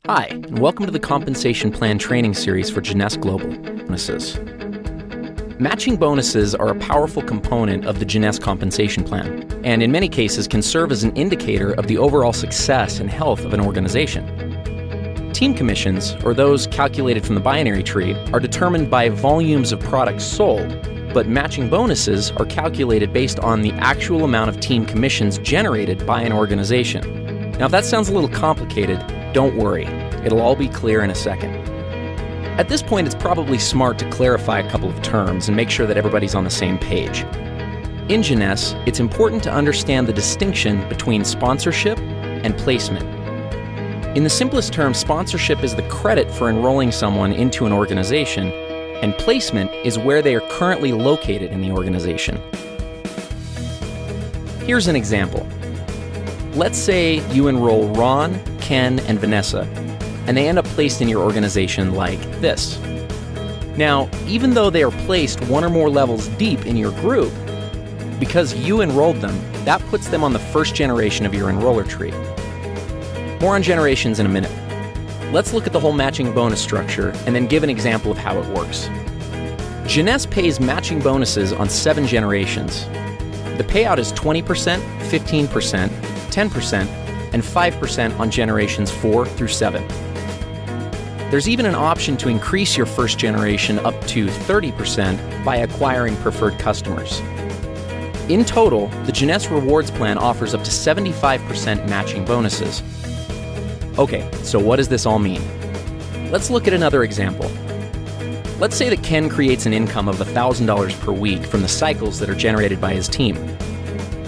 Hi, and welcome to the Compensation Plan Training Series for Jeunesse Global Bonuses. Matching bonuses are a powerful component of the Jeunesse Compensation Plan, and in many cases can serve as an indicator of the overall success and health of an organization. Team commissions, or those calculated from the binary tree, are determined by volumes of products sold, but matching bonuses are calculated based on the actual amount of team commissions generated by an organization. Now, if that sounds a little complicated, don't worry, it'll all be clear in a second. At this point, it's probably smart to clarify a couple of terms and make sure that everybody's on the same page. In Jeunesse, it's important to understand the distinction between sponsorship and placement. In the simplest terms, sponsorship is the credit for enrolling someone into an organization, and placement is where they are currently located in the organization. Here's an example. Let's say you enroll Ron, Ken, and Vanessa, and they end up placed in your organization like this. Now, even though they are placed one or more levels deep in your group, because you enrolled them, that puts them on the first generation of your enroller tree. More on generations in a minute. Let's look at the whole matching bonus structure and then give an example of how it works. Jeunesse pays matching bonuses on 7 generations. The payout is 20%, 15%, 10%, and 5% on generations 4 through 7. There's even an option to increase your first generation up to 30% by acquiring preferred customers. In total, the Jeunesse Rewards Plan offers up to 75% matching bonuses. Okay, so what does this all mean? Let's look at another example. Let's say that Ken creates an income of $1,000 per week from the cycles that are generated by his team.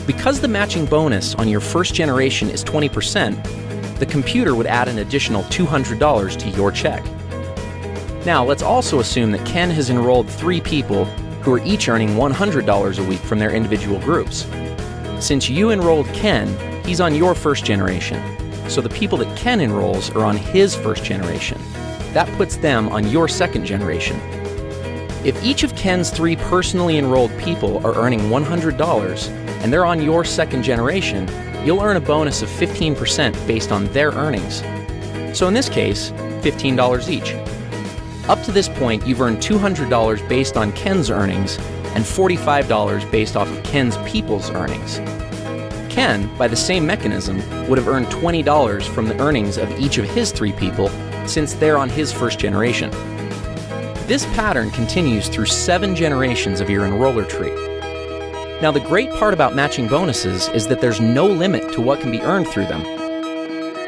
Because the matching bonus on your first generation is 20%, the computer would add an additional $200 to your check. Now, let's also assume that Ken has enrolled 3 people who are each earning $100 a week from their individual groups. Since you enrolled Ken, he's on your first generation, so the people that Ken enrolls are on his first generation. That puts them on your second generation. If each of Ken's 3 personally enrolled people are earning $100, and they're on your second generation, you'll earn a bonus of 15% based on their earnings. So in this case, $15 each. Up to this point, you've earned $200 based on Ken's earnings and $45 based off of Ken's people's earnings. Ken, by the same mechanism, would have earned $20 from the earnings of each of his 3 people since they're on his first generation. This pattern continues through 7 generations of your enroller tree. Now, the great part about matching bonuses is that there's no limit to what can be earned through them.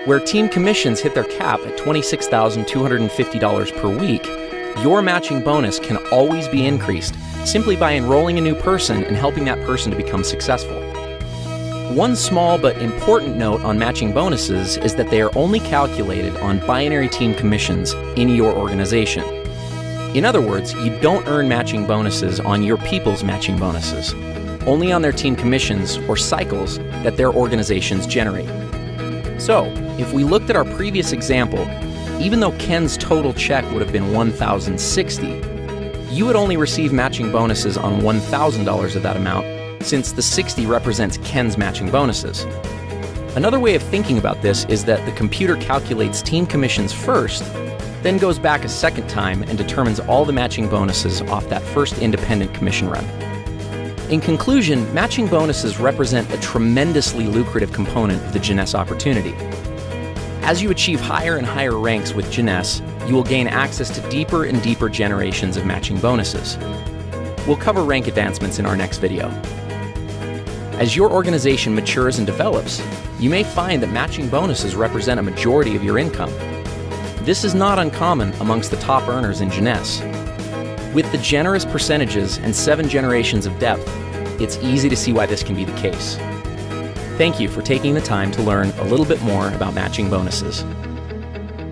Where team commissions hit their cap at $26,250 per week, your matching bonus can always be increased simply by enrolling a new person and helping that person to become successful. One small but important note on matching bonuses is that they are only calculated on binary team commissions in your organization. In other words, you don't earn matching bonuses on your people's matching bonuses, only on their team commissions or cycles that their organizations generate. So, if we looked at our previous example, even though Ken's total check would have been $1,060, you would only receive matching bonuses on $1,000 of that amount, since the 60 represents Ken's matching bonuses. Another way of thinking about this is that the computer calculates team commissions first, then goes back a second time and determines all the matching bonuses off that first independent commission run. In conclusion, matching bonuses represent a tremendously lucrative component of the Jeunesse opportunity. As you achieve higher and higher ranks with Jeunesse, you will gain access to deeper and deeper generations of matching bonuses. We'll cover rank advancements in our next video. As your organization matures and develops, you may find that matching bonuses represent a majority of your income. This is not uncommon amongst the top earners in Jeunesse. With the generous percentages and 7 generations of depth, it's easy to see why this can be the case. Thank you for taking the time to learn a little bit more about matching bonuses.